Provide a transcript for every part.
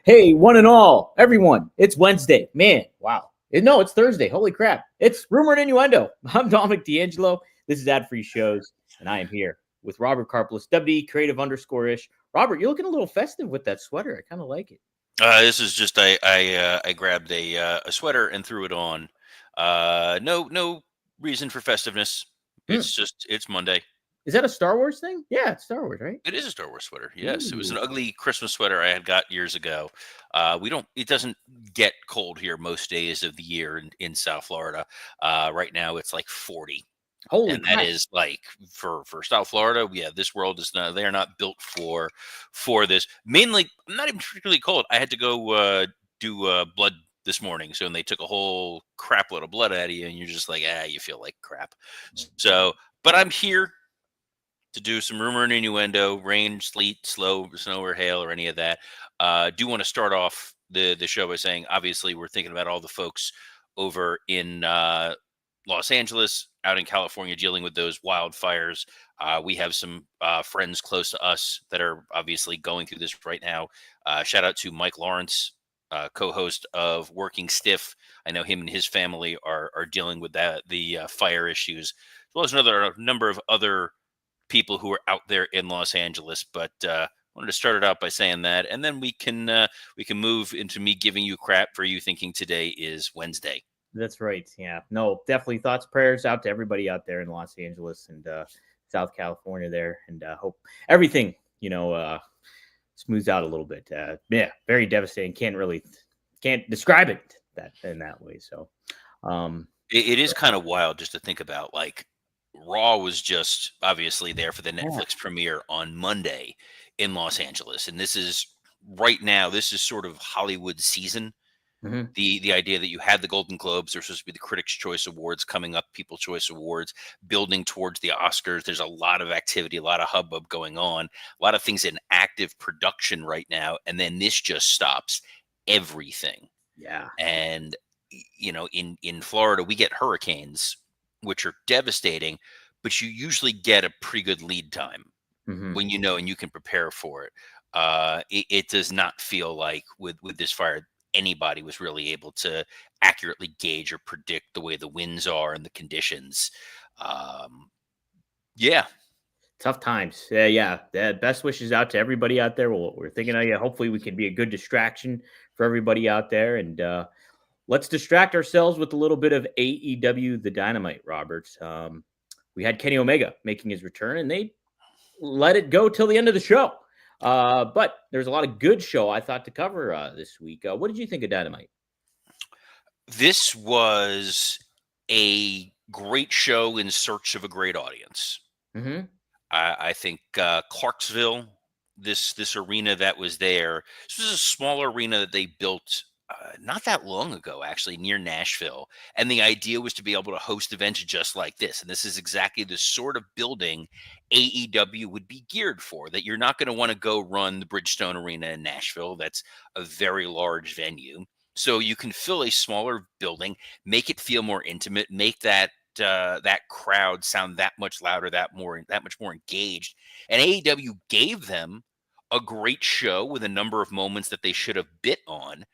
Hey, one and all, everyone, it's Wednesday. Man, wow. No, it's Thursday. Holy crap. It's Rumor and Innuendo. I'm Dominic D'Angelo. This is Ad Free Shows, and I am here with Robert Karplus, WD Creative _ish. Robert, you're looking a little festive with that sweater. I kind of like it. This is just I grabbed a sweater and threw it on. No reason for festiveness. Hmm. It's Monday. Is that a Star Wars thing? Yeah, it's Star Wars, right? It is a Star Wars sweater. Yes, it was an Ooh. ugly Christmas sweater I had got years ago. We don't. It doesn't get cold here most days of the year in South Florida. Right now it's like 40. Holy And that crap. is like for South Florida. Yeah, this world is not. They are not built for this. Mainly, I'm not even particularly cold. I had to go do blood this morning, so and they took a whole crap load of blood out of you, and you're just like, you feel like crap. So, but I'm here to do some rumor and innuendo, rain, sleet, snow, or hail, or any of that. Do want to start off the show by saying, obviously, we're thinking about all the folks over in Los Angeles, out in California, dealing with those wildfires. We have some friends close to us that are obviously going through this right now. Shout out to Mike Lawrence, co-host of Working Stiff. I know him and his family are dealing with the fire issues, as well as a number of other people who are out there in Los Angeles. But wanted to start it out by saying that, and then we can move into me giving you crap for you thinking today is Wednesday. That's right. Yeah. No, definitely thoughts, prayers out to everybody out there in Los Angeles and South California there. And hope everything, smooths out a little bit. Yeah, very devastating. Can't describe it that in that way. So, It is kind of wild just to think about. Like, Raw was just obviously there for the yeah. Netflix premiere on Monday in Los Angeles, and this is right now. This is sort of Hollywood season. Mhm. The idea that you had the Golden Globes, there's supposed to be the Critics' Choice Awards coming up, People's Choice Awards, building towards the Oscars. There's a lot of activity, a lot of hubbub going on, a lot of things in active production right now, and then this just stops everything. Yeah. And in Florida, we get hurricanes, which are devastating, but you usually get a pretty good lead time Hmm. when you know and you can prepare for it. It does not feel like with this fire anybody was really able to accurately gauge or predict the way the winds are and the conditions. Um, yeah, Tough times. Yeah. Best wishes out to everybody out there. We're thinking of you. Hopefully, we can be a good distraction for everybody out there. And let's distract ourselves with a little bit of AEW, the Dynamite, Roberts. We had Kenny Omega making his return, and they let it go till the end of the show. But there's a lot of good show I thought to cover this week. What did you think of Dynamite? this was a great show in search of a great audience. Hmm. I think Clarksville, this arena that was there, this was a small arena that they built not that long ago, actually, near Nashville. And the idea was to be able to host events just like this. And this is exactly the sort of building AEW would be geared for. That you're not going to want to go run the Bridgestone Arena in Nashville. That's a very large venue. So you can fill a smaller building, make it feel more intimate, make that crowd sound that much louder, that much more engaged. And AEW gave them a great show with a number of moments that they should have bit on,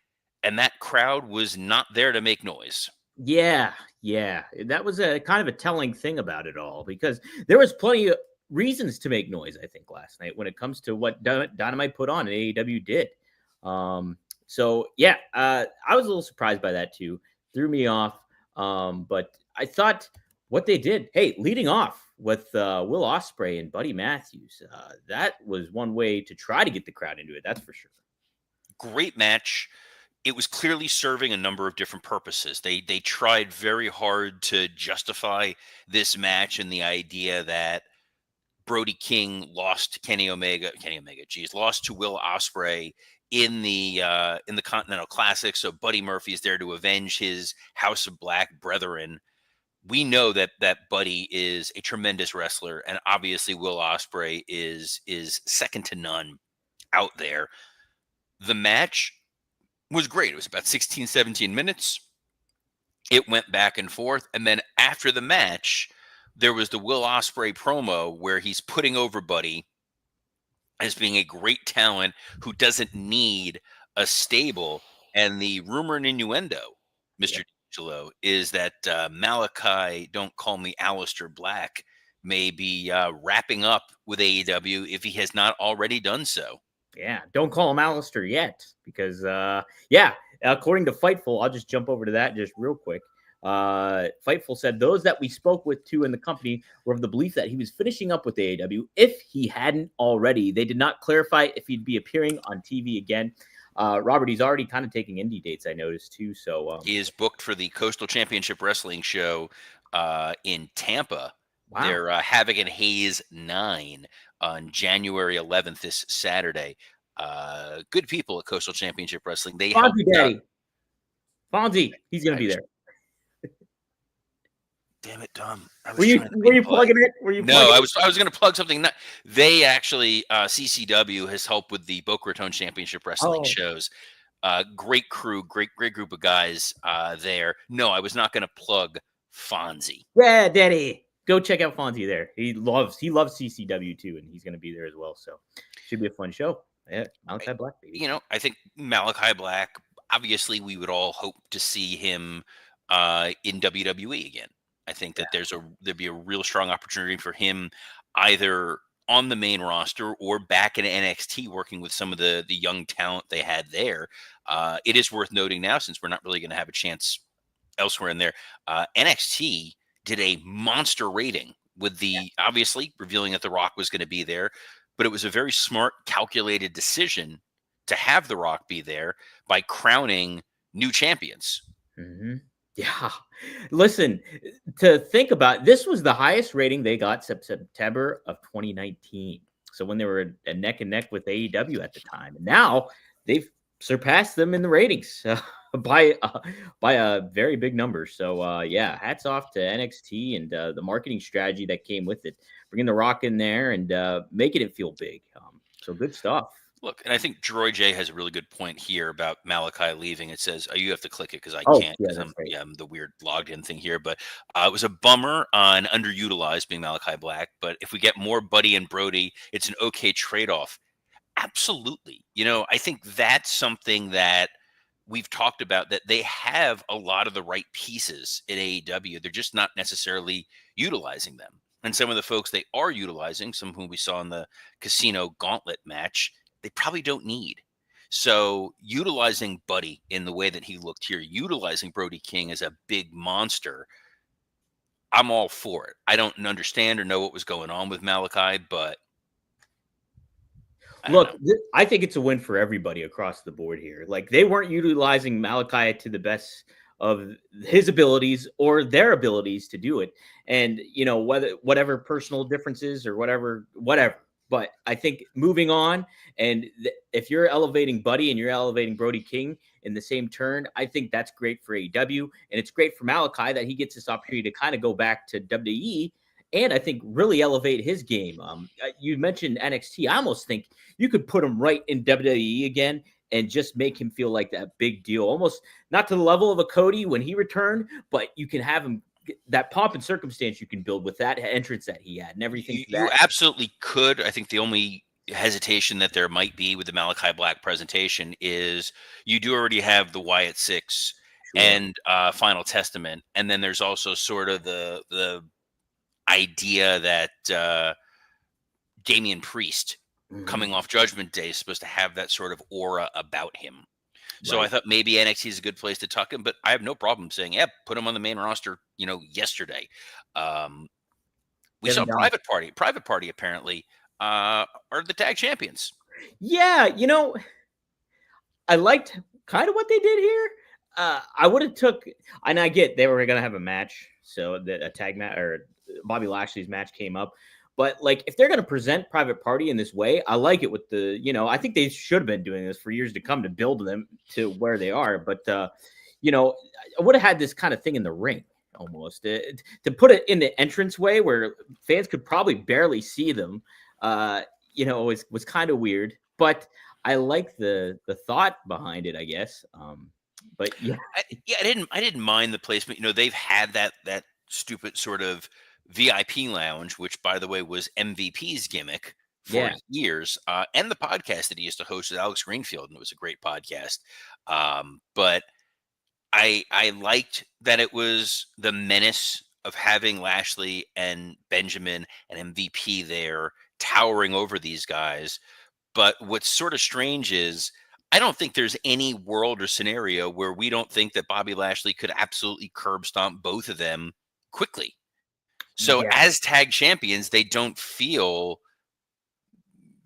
and that crowd was not there to make noise. Yeah. That was a kind of a telling thing about it all because there was plenty of reasons to make noise. I think last night when it comes to what Dynamite put on and AEW did. So yeah, I was a little surprised by that too. Threw me off. But I thought what they did. Hey, leading off with Will Ospreay and Buddy Matthews. That was one way to try to get the crowd into it. That's for sure. Great match. It was clearly serving a number of different purposes. They tried very hard to justify this match and the idea that Brody King lost to lost to Will Ospreay in the Continental Classic. So Buddy Murphy is there to avenge his House of Black brethren. We know that Buddy is a tremendous wrestler, and obviously Will Ospreay is second to none out there. The match was great. It was about 16, 17 minutes. It went back and forth, and then after the match, there was the Will Ospreay promo where he's putting over Buddy as being a great talent who doesn't need a stable, and the rumor and innuendo, Yeah. Mr. D'Angelo, is that Malachi, don't call me Aleister Black, may be wrapping up with AEW if he has not already done so. Yeah, don't call him Alistair yet because, yeah, according to Fightful, I'll just jump over to that just real quick. Fightful said those that we spoke with too in the company were of the belief that he was finishing up with AAW if he hadn't already. They did not clarify if he'd be appearing on TV again. Robert, he's already kind of taking indie dates, I noticed too. So He is booked for the Coastal Championship Wrestling show in Tampa. wow, They're Havoc and Hayes 9 on January 11th, this Saturday. Good people at Coastal Championship Wrestling. They helped. Fonzie Daddy, Fonzie, he's gonna I be was, there. damn it, Dom. I Were was you trying to were be you polite. plugging it? Were you No, plugging I it? was going to plug something. They actually CCW has helped with the Boca Raton Championship Wrestling Oh, shows. Great crew, great group of guys there. No, I was not going to plug Fonzie. yeah, Daddy. Go check out Fonzie there. He loves CCW too, and he's gonna be there as well. So should be a fun show. Yeah, Malachi Black, baby. I think Malachi Black. Obviously, we would all hope to see him in WWE again. I think that there'd be a real strong opportunity for him either on the main roster or back in NXT working with some of the young talent they had there. It is worth noting now, since we're not really going to have a chance elsewhere in there, NXT did a monster rating with the obviously revealing that The Rock was going to be there, but it was a very smart, calculated decision to have The Rock be there by crowning new champions. Mm-hmm. Yeah. Listen, to think about, this was the highest rating they got since September of 2019. So when they were a neck and neck with AEW at the time, and now they've surpassed them in the ratings by a very big number. So yeah, hats off to NXT and the marketing strategy that came with it, bringing The Rock in there and making it feel big. So good stuff. Look, and I think Droy J has a really good point here about Malachi leaving. It says, you have to click it because I Oh can't, yeah, because that's right. I'm the weird logged in thing here. But it was a bummer on underutilized being Malachi Black. But if we get more Buddy and Brody, it's an okay trade off. Absolutely. I think that's something that we've talked about, that they have a lot of the right pieces in AEW. They're just not necessarily utilizing them. And some of the folks they are utilizing, some whom we saw in the Casino Gauntlet match, they probably don't need. So utilizing Buddy in the way that he looked here, utilizing Brody King as a big monster, I'm all for it. I don't understand or know what was going on with Malachi, but I don't know. Look, I think it's a win for everybody across the board here. Like, they weren't utilizing Malachi to the best of his abilities or their abilities to do it. And, whatever personal differences or whatever. But I think moving on, and if you're elevating Buddy and you're elevating Brody King in the same turn, I think that's great for AEW. And it's great for Malachi that he gets this opportunity to kind of go back to WWE and I think really elevate his game. You mentioned NXT. I almost think you could put him right in WWE again and just make him feel like that big deal. Almost not to the level of a Cody when he returned, but you can have him that pomp and circumstance you can build with that entrance that he had and everything. You absolutely could. I think the only hesitation that there might be with the Malachi Black presentation is you do already have the Wyatt Six Sure. and Final Testament, and then there's also sort of the idea that Damian Priest coming off Judgment Day is supposed to have that sort of aura about him. So Right. I thought maybe NXT is a good place to tuck him, but I have no problem saying, yeah, put him on the main roster, yesterday. We saw Kevin Dunn. Private Party apparently are the tag champions. Yeah, I liked kind of what they did here. I would have took, and I get they were going to have a match, so a tag match or Bobby Lashley's match came up. But like, if they're going to present Private Party in this way, I like it. With I think they should have been doing this for years to come to build them to where they are. But I would have had this kind of thing in the ring almost to put it in the entrance way where fans could probably barely see them. Was kind of weird, but I like the thought behind it, I guess. But yeah, I didn't mind the placement. They've had that stupid sort of VIP lounge, which by the way was MVP's gimmick for Yeah. years, and the podcast that he used to host with Alex Greenfield, and it was a great podcast. But I liked that it was the menace of having Lashley and Benjamin and MVP there towering over these guys. But what's sort of strange is I don't think there's any world or scenario where we don't think that Bobby Lashley could absolutely curb stomp both of them quickly. So Yeah. as tag champions, they don't feel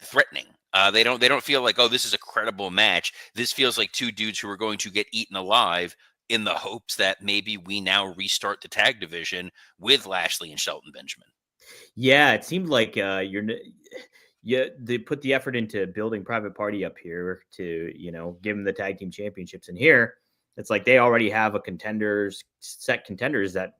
threatening. They don't feel like, oh, this is a credible match. This feels like two dudes who are going to get eaten alive in the hopes that maybe we now restart the tag division with Lashley and Shelton Benjamin. Yeah, it seemed like yeah, they put the effort into building Private Party up here to, give them the tag team championships. And here, it's like they already have set contenders that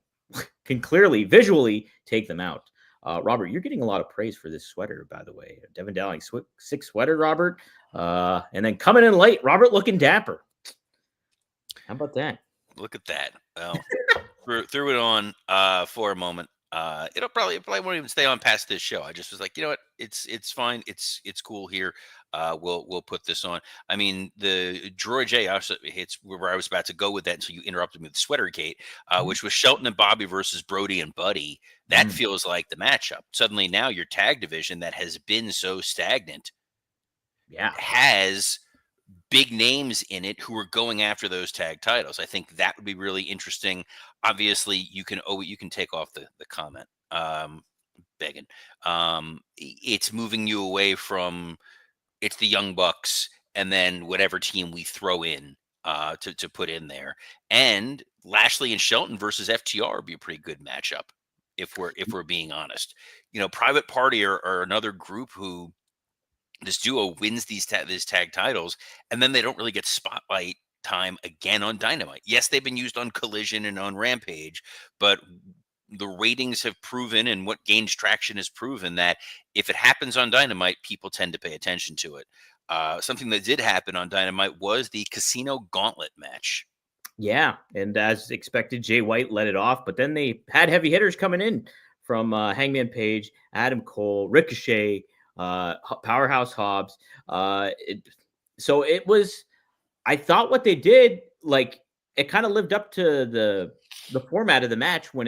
can clearly visually take them out. Robert, you're getting a lot of praise for this sweater, by the way. Devin Dowling, sick sweater, Robert. And then coming in late, Robert looking dapper. How about that? Look at that. Well, threw it on for a moment. It'll probably won't even stay on past this show. I just was like, you know what, it's fine. It's cool here. We'll put this on. I mean, the Droid J also hits where I was about to go with that until you interrupted me with Sweatergate, which was Shelton and Bobby versus Brody and Buddy. That feels like the matchup. Suddenly now your tag division that has been so stagnant, has big names in it who are going after those tag titles. I think that would be really interesting. Obviously, you can take off the comment, begging. It's moving you away from it's the Young Bucks and then whatever team we throw in to put in there. And Lashley and Shelton versus FTR would be a pretty good matchup if we're being honest. Private Party are another group who this duo wins these tag titles, and then they don't really get spotlight time again on Dynamite. Yes, they've been used on Collision and on Rampage, but the ratings have proven, and what gains traction has proven, that if it happens on Dynamite, people tend to pay attention to it. Something that did happen on Dynamite was the Casino Gauntlet match. Yeah, and as expected, Jay White let it off, but then they had heavy hitters coming in from Hangman Page, Adam Cole, Ricochet, Powerhouse Hobbs. So it was, I thought what they did, like, it kind of lived up to the format of the match when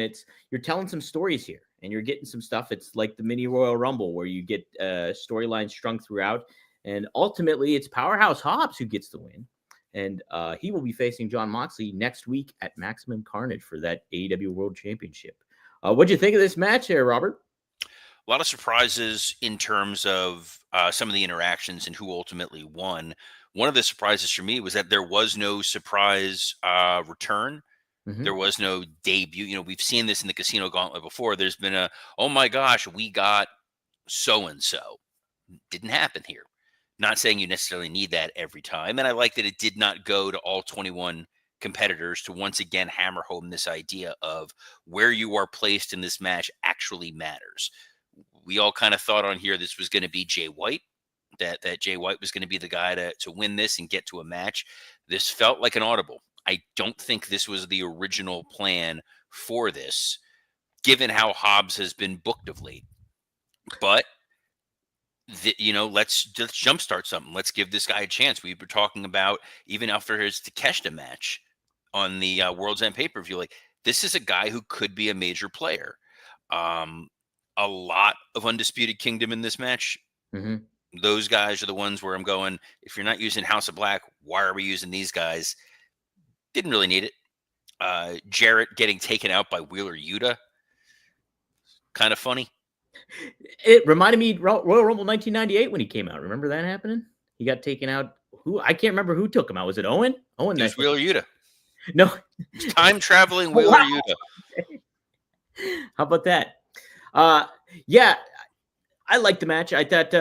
you're telling some stories here and you're getting some stuff. It's like the mini Royal Rumble where you get storylines strung throughout, and ultimately it's Powerhouse Hobbs who gets the win. And he will be facing Jon Moxley next week at Maximum Carnage for that AEW World Championship. What'd you think of this match here, Robert? A lot of surprises in terms of some of the interactions and who ultimately won. One of the surprises for me was that there was no surprise return. There was no debut. We've seen this in the Casino Gauntlet before. There's been oh my gosh, we got so-and-so. Didn't happen here. Not saying you necessarily need that every time. And I like that it did not go to all 21 competitors to once again hammer home this idea of where you are placed in this match actually matters. We all kind of thought on here this was going to be Jay White, that Jay White was going to be the guy to win this and get to a match. This felt like an audible. I don't think this was the original plan for this, given how Hobbs has been booked of late. But let's jumpstart something. Let's give this guy a chance. We were talking about even after his Takeshita match on the World's End pay-per-view, like, this is a guy who could be a major player. A lot of Undisputed Kingdom in this match. Those guys are the ones where I'm going, if you're not using House of Black, why are we using these guys? Didn't really need it. Jarrett getting taken out by Wheeler Yuta, kind of funny. It reminded me Royal Rumble 1998 when he came out. Remember that happening? He got taken out. I can't remember who took him out. Was it Owen? Owen. It was Wheeler Yuta. No. Time traveling Wheeler Yuta. How about that? Yeah, I liked the match. I thought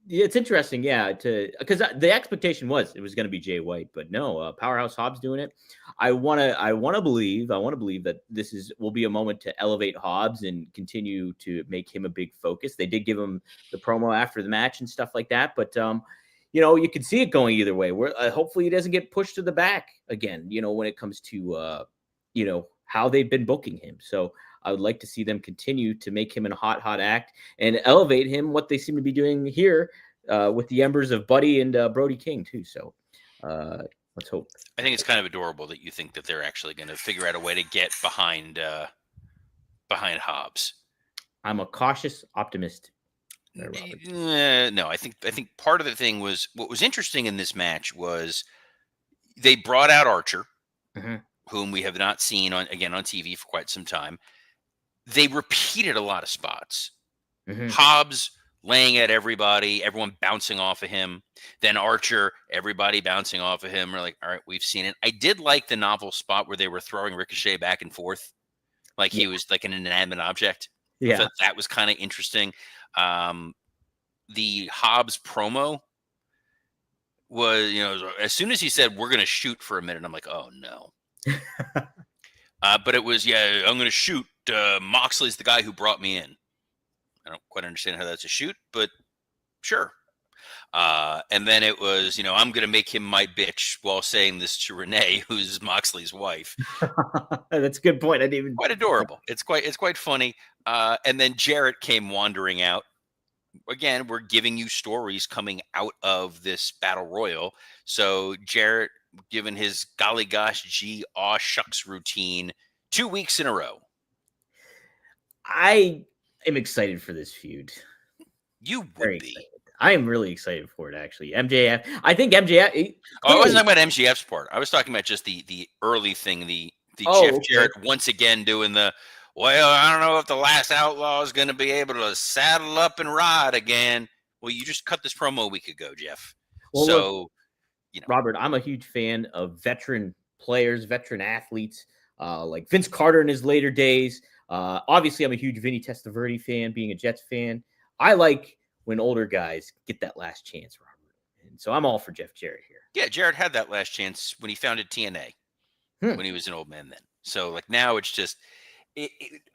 it's interesting, because the expectation was it was going to be Jay White, but no, Powerhouse Hobbs doing it. I want to believe that this will be a moment to elevate Hobbs and continue to make him a big focus. They did give him the promo after the match and stuff like that, but you can see it going either way. Hopefully he doesn't get pushed to the back again. When it comes to how they've been booking him. So I would like to see them continue to make him a hot act and elevate him, what they seem to be doing here with the embers of Buddy and Brody King too. So let's hope. I think it's kind of adorable that you think that they're actually going to figure out a way to get behind Hobbs. I'm a cautious optimist. No, I think part of the thing was what was interesting in this match was they brought out Archer, whom we have not seen on TV for quite some time. They repeated a lot of spots. Hobbs laying at everybody, everyone bouncing off of him. Then Archer, everybody bouncing off of him. We're like, all right, we've seen it. I did like the novel spot where they were throwing Ricochet back and forth, like he was like an inanimate object. Yeah, that was kind of interesting. The Hobbs promo was, as soon as he said, we're going to shoot for a minute, I'm like, oh no. But it was, I'm going to shoot. Moxley's the guy who brought me in. I don't quite understand how that's a shoot, but sure. And then it was, I'm going to make him my bitch while saying this to Renee, who's Moxley's wife. That's a good point. I didn't even... Quite adorable. It's quite funny. And then Jarrett came wandering out. Again, we're giving you stories coming out of this battle royal. So Jarrett, given his golly gosh gee aw shucks routine 2 weeks in a row. I am excited for this feud. You would be. I am really excited for it, actually. MJF. I think MJF. I wasn't talking about MJF's part. I was talking about just the early thing, the Jeff Jarrett once again doing the, well, I don't know if the last outlaw is going to be able to saddle up and ride again. Well, you just cut this promo a week ago, Jeff. Well, so, Robert, I'm a huge fan of veteran players, veteran athletes, like Vince Carter in his later days. Obviously, I'm a huge Vinny Testaverde fan, being a Jets fan. I like when older guys get that last chance, Robert. And so I'm all for Jeff Jarrett here. Yeah, Jarrett had that last chance when he founded TNA, when he was an old man then. So, like, now it's just...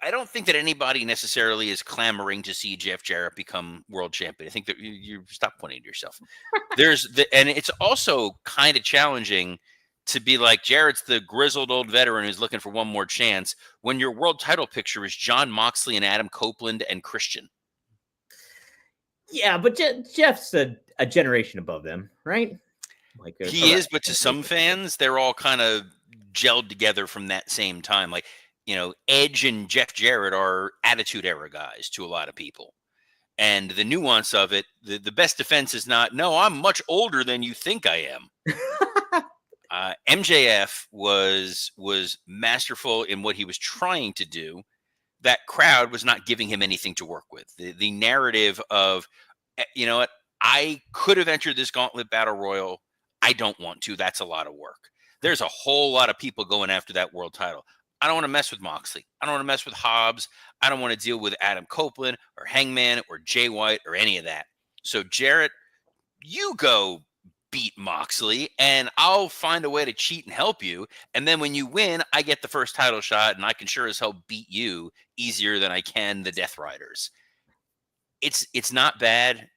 I don't think that anybody necessarily is clamoring to see Jeff Jarrett become world champion. I think that you stop pointing at yourself. And it's also kind of challenging to be like, Jarrett's the grizzled old veteran who's looking for one more chance when your world title picture is Jon Moxley and Adam Copeland and Christian. Yeah, but Jeff's a generation above them, right? Like he is, but to some fans, they're all kind of gelled together from that same time. Like, Edge and Jeff Jarrett are attitude era guys to a lot of people. And the nuance of it, the best defense is not, no, I'm much older than you think I am. MJF was masterful in what he was trying to do. That crowd was not giving him anything to work with. The narrative of, you know what, I could have entered this gauntlet battle royal. I don't want to. That's a lot of work. There's a whole lot of people going after that world title. I don't want to mess with Moxley. I don't want to mess with Hobbs. I don't want to deal with Adam Copeland or Hangman or Jay White or any of that. So, Jarrett, you go beat Moxley, and I'll find a way to cheat and help you. And then when you win, I get the first title shot, and I can sure as hell beat you easier than I can the Death Riders. It's not bad.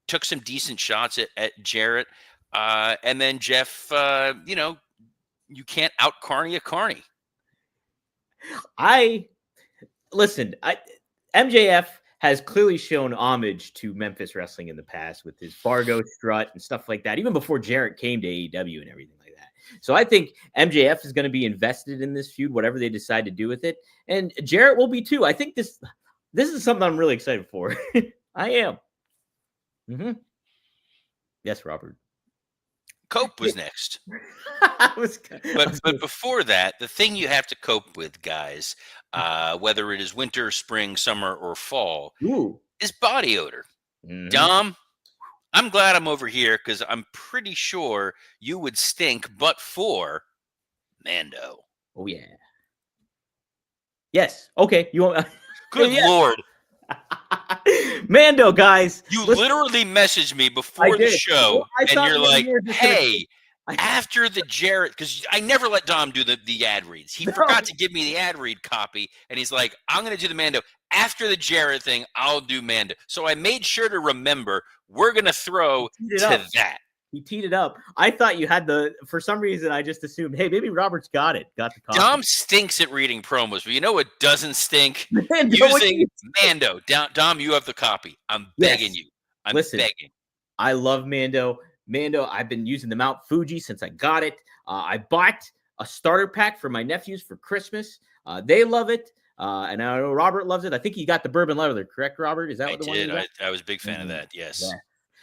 Took some decent shots at Jarrett. And then Jeff, you can't out-Carney a Carney. MJF has clearly shown homage to Memphis wrestling in the past with his Fargo strut and stuff like that, even before Jarrett came to AEW and everything like that. So I think MJF is going to be invested in this feud, whatever they decide to do with it. And Jarrett will be too. I think this is something I'm really excited for. I am. Mm-hmm. Yes, Robert. Cope was next. But before that, the thing you have to cope with, guys, whether it is winter, spring, summer, or fall, is body odor. Mm-hmm. Dom, I'm glad I'm over here because I'm pretty sure you would stink, but for Mando. Oh, yeah. Yes. Okay. You want... Good Lord. Mando, guys. You literally messaged me before the show, and you're like, hey, after the Jarrett, because I never let Dom do the ad reads. He forgot to give me the ad read copy, and he's like, I'm going to do the Mando. After the Jarrett thing, I'll do Mando. So I made sure to remember we're going to throw to that. He teed it up. I thought you had for some reason, I just assumed, hey, maybe Robert's got the copy. Dom stinks at reading promos, but you know what doesn't stink? Mando, Using Mando. Dom, you have the copy. I'm begging you. I'm begging. I love Mando. Mando, I've been using the Mount Fuji since I got it. I bought a starter pack for my nephews for Christmas. They love it. And I know Robert loves it. I think he got the bourbon leather, correct, Robert? Is that what the one you got? I was a big fan of that, yes. Yeah.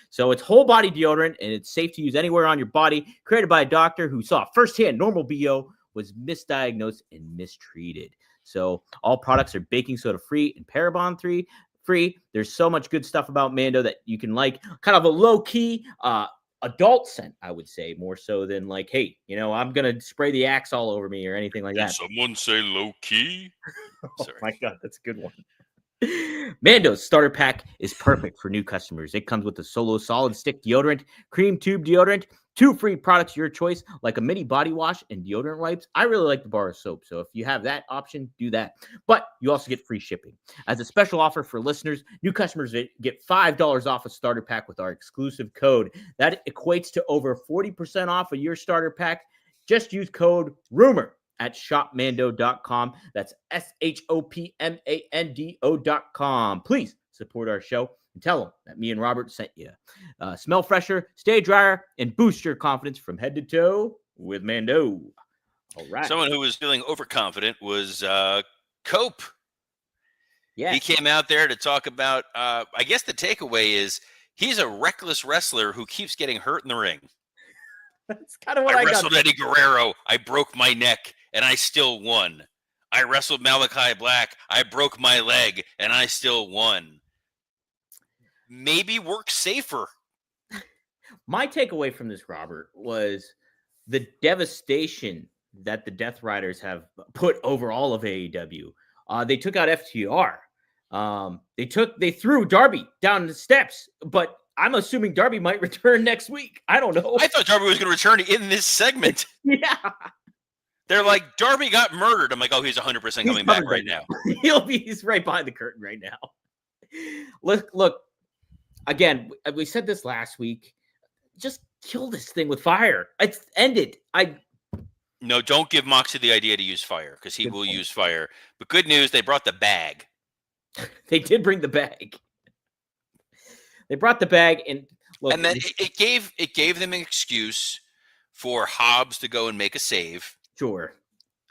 So it's whole body deodorant, and it's safe to use anywhere on your body. Created by a doctor who saw firsthand normal BO was misdiagnosed and mistreated. So all products are baking soda free and paraben free. There's so much good stuff about Mando that you can like. Kind of a low key adult scent, I would say, more so than like, hey, I'm gonna spray the Axe all over me or anything like that. Did someone say low key? Oh my God, that's a good one. Mando's starter pack is perfect for new customers. It comes with a solo solid stick deodorant, cream tube deodorant, 2 free products your choice, like a mini body wash and deodorant wipes. I really like the bar of soap, so if you have that option, do that. But you also get free shipping. As a special offer for listeners, new customers get $5 off a starter pack with our exclusive code. That equates to over 40% off of your starter pack. Just use code RUMOR at shopmando.com. That's shopmando.com. Please support our show and tell them that me and Robert sent you. Smell fresher, stay drier, and boost your confidence from head to toe with Mando. All right. Someone who was feeling overconfident was Cope. Yeah. He came out there to talk about, I guess the takeaway is he's a reckless wrestler who keeps getting hurt in the ring. That's kind of what I wrestled Eddie Guerrero. I broke my neck, and I still won. I wrestled Malachi Black. I broke my leg, and I still won. Maybe work safer. My takeaway from this, Robert, was the devastation that the Death Riders have put over all of AEW. They took out FTR. They threw Darby down the steps, but I'm assuming Darby might return next week. I don't know. I thought Darby was going to return in this segment. Yeah. They're like, Darby got murdered. I'm like, oh, he's 100% coming back right now. He's right behind the curtain right now. Look, again, we said this last week. Just kill this thing with fire. It's ended. No, don't give Moxie the idea to use fire, because he will use fire. But good news, they brought the bag. They did bring the bag. They brought the bag, and look, and then it gave them an excuse for Hobbs to go and make a save. Sure.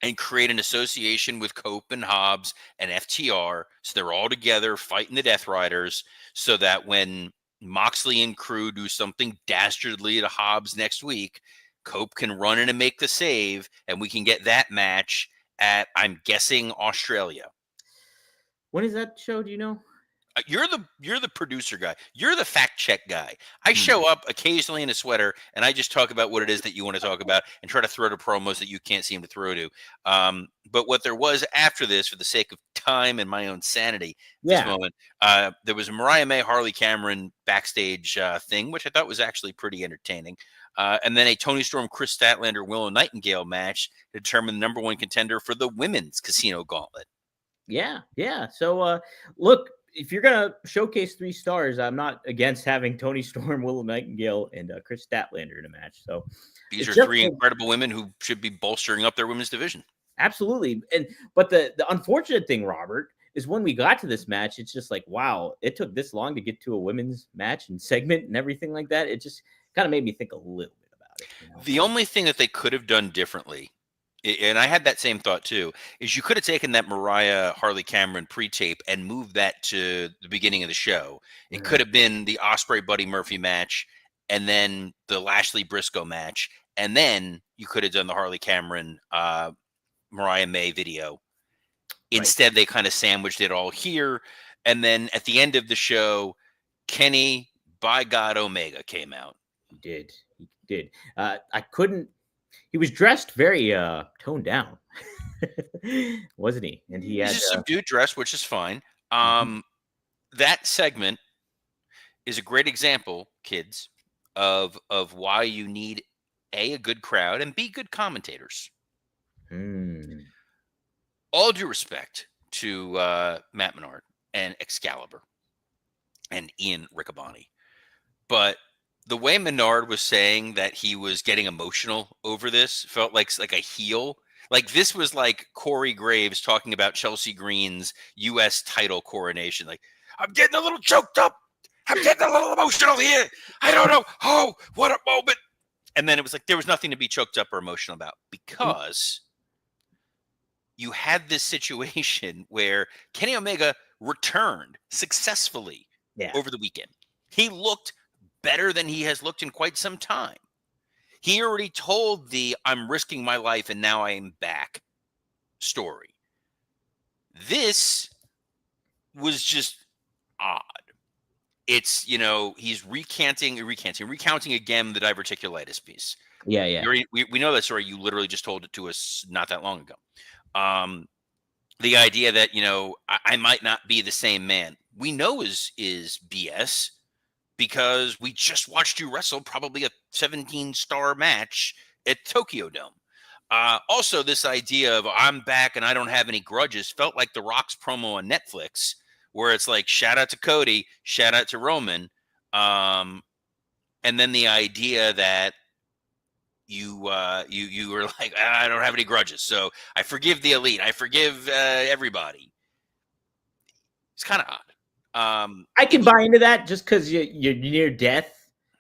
And create an association with Cope and Hobbs and FTR, so they're all together fighting the Death Riders, so that when Moxley and crew do something dastardly to Hobbs next week, Cope can run in and make the save, and we can get that match at, I'm guessing, Australia. When is that show? Do you know? You're the producer guy. You're the fact check guy. I show up occasionally in a sweater, and I just talk about what it is that you want to talk about and try to throw to promos that you can't seem to throw to. But what there was after this, for the sake of time and my own sanity, this moment, there was a Mariah May, Harley Cameron backstage thing, which I thought was actually pretty entertaining. And then a Tony Storm, Chris Statlander, Willow Nightingale match to determine the number one contender for the women's Casino Gauntlet. Yeah. So, look, if you're going to showcase 3 stars, I'm not against having Tony Storm, Willow Nightingale, and Chris Statlander in a match. So these are 3 incredible women who should be bolstering up their women's division. Absolutely. But the unfortunate thing, Robert, is when we got to this match, it's just like, wow, it took this long to get to a women's match and segment and everything like that. It just kind of made me think a little bit about it. The only thing that they could have done differently, and I had that same thought too, is you could have taken that Mariah Harley Cameron pre-tape and moved that to the beginning of the show. It could have been the Ospreay Buddy Murphy match, and then the Lashley Briscoe match, and then you could have done the Harley Cameron Mariah May video. Instead, they kind of sandwiched it all here, and then at the end of the show, Kenny, by God, Omega came out. He did. He was dressed very toned down, wasn't he? And he had a subdued dress, which is fine. That segment is a great example, kids, of why you need A, a good crowd, and B, good commentators. All due respect to Matt Menard and Excalibur and Ian Riccaboni, but the way Menard was saying that he was getting emotional over this felt like a heel. Like this was like Corey Graves talking about Chelsea Green's U.S. title coronation. Like, I'm getting a little choked up. I'm getting a little emotional here. I don't know. Oh, what a moment. And then it was like there was nothing to be choked up or emotional about because you had this situation where Kenny Omega returned successfully Yeah. over the weekend. He looked better than he has looked in quite some time. He already told the I'm risking my life and now I am back story. This was just odd. It's, he's recounting again the diverticulitis piece. Yeah, yeah. We know that story. You literally just told it to us not that long ago. The idea that, I might not be the same man, we know is BS because we just watched you wrestle probably a 17-star match at Tokyo Dome. Also, this idea of I'm back and I don't have any grudges felt like The Rock's promo on Netflix, where it's like, shout out to Cody, shout out to Roman. And then the idea that you were like, I don't have any grudges, so I forgive the Elite, I forgive everybody. It's kind of odd. I can buy into that just because you're near death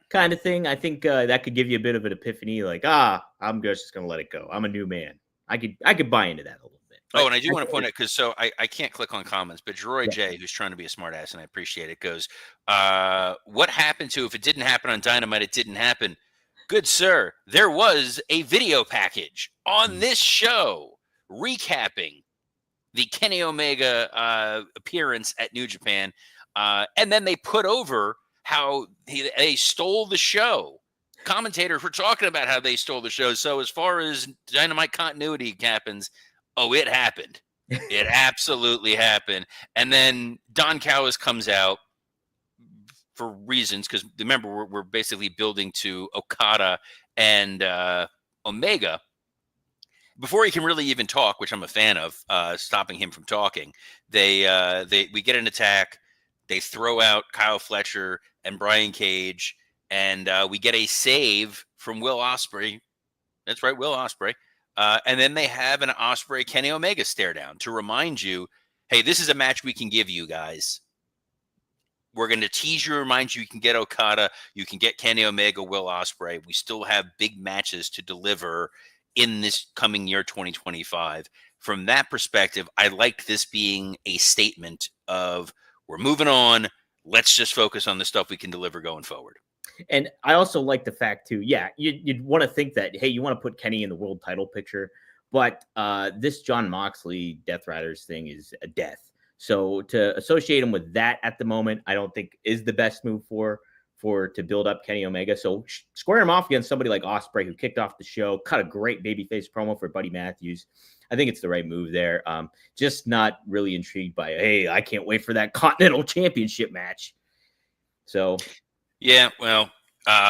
kind of thing. I think that could give you a bit of an epiphany, like, I'm just gonna let it go. I'm a new man. I could buy into that a little bit. Oh, But and I do want to point out, because I can't click on comments, but Droid yeah. J, who's trying to be a smartass, and I appreciate it, goes, what happened to if it didn't happen on Dynamite, it didn't happen? Good sir, there was a video package on this show recapping the Kenny Omega appearance at New Japan, and then they put over how they stole the show. Commentators were talking about how they stole the show. So as far as Dynamite continuity happens, oh, it happened. It absolutely happened. And then Don Callis comes out for reasons, because remember, we're basically building to Okada and Omega. Before he can really even talk, which I'm a fan of, stopping him from talking, we get an attack. They throw out Kyle Fletcher and Brian Cage, and we get a save from Will Ospreay. That's right, Will Ospreay. And then they have an Ospreay Kenny Omega stare down to remind you, hey, this is a match we can give you guys. We're going to tease you, remind you can get Okada, you can get Kenny Omega, Will Ospreay. We still have big matches to deliver in this coming year, 2025. From that perspective, I liked this being a statement of we're moving on. Let's just focus on the stuff we can deliver going forward. And I also like the fact too, you'd want to think that, hey, you want to put Kenny in the world title picture, but this Jon Moxley Death Riders thing is a death. So to associate him with that at the moment, I don't think is the best move to build up Kenny Omega. So square him off against somebody like Ospreay, who kicked off the show, cut a great babyface promo for Buddy Matthews. I think it's the right move there. Just not really intrigued by, hey, I can't wait for that Continental Championship match. So, yeah, well,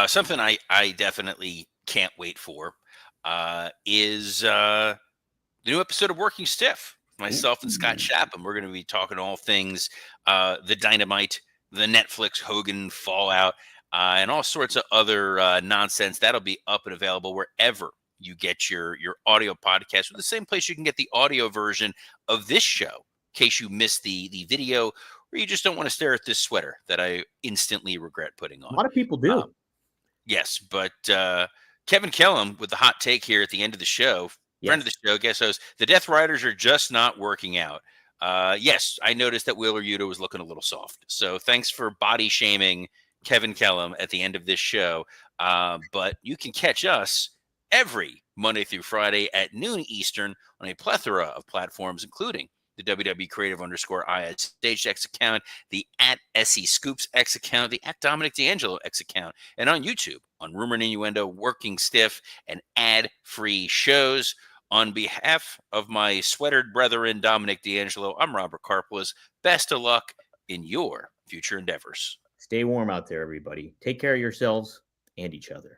something I definitely can't wait for is the new episode of Working Stiff. Myself and Scott Chapham, we're going to be talking all things the Dynamite, the Netflix Hogan fallout, and all sorts of other nonsense. That'll be up and available wherever you get your audio podcast, or the same place you can get the audio version of this show, in case you missed the video, or you just don't want to stare at this sweater that I instantly regret putting on. A lot of people do. Yes, but Kevin Kellum with the hot take here at the end of the show. Friend of the show, guest host. The Death Riders are just not working out. Yes, I noticed that Wheeler Yuta was looking a little soft. So thanks for body shaming Kevin Kellum at the end of this show. But you can catch us every Monday through Friday at noon Eastern on a plethora of platforms, including the WWE Creative _IS Stage X account, the at SE Scoops X account, the at Dominic D'Angelo X account, and on YouTube on Rumor and Innuendo, Working Stiff, and ad-free shows. On behalf of my sweatered brethren, Dominic D'Angelo, I'm Robert Karplas. Best of luck in your future endeavors. Stay warm out there, everybody. Take care of yourselves and each other.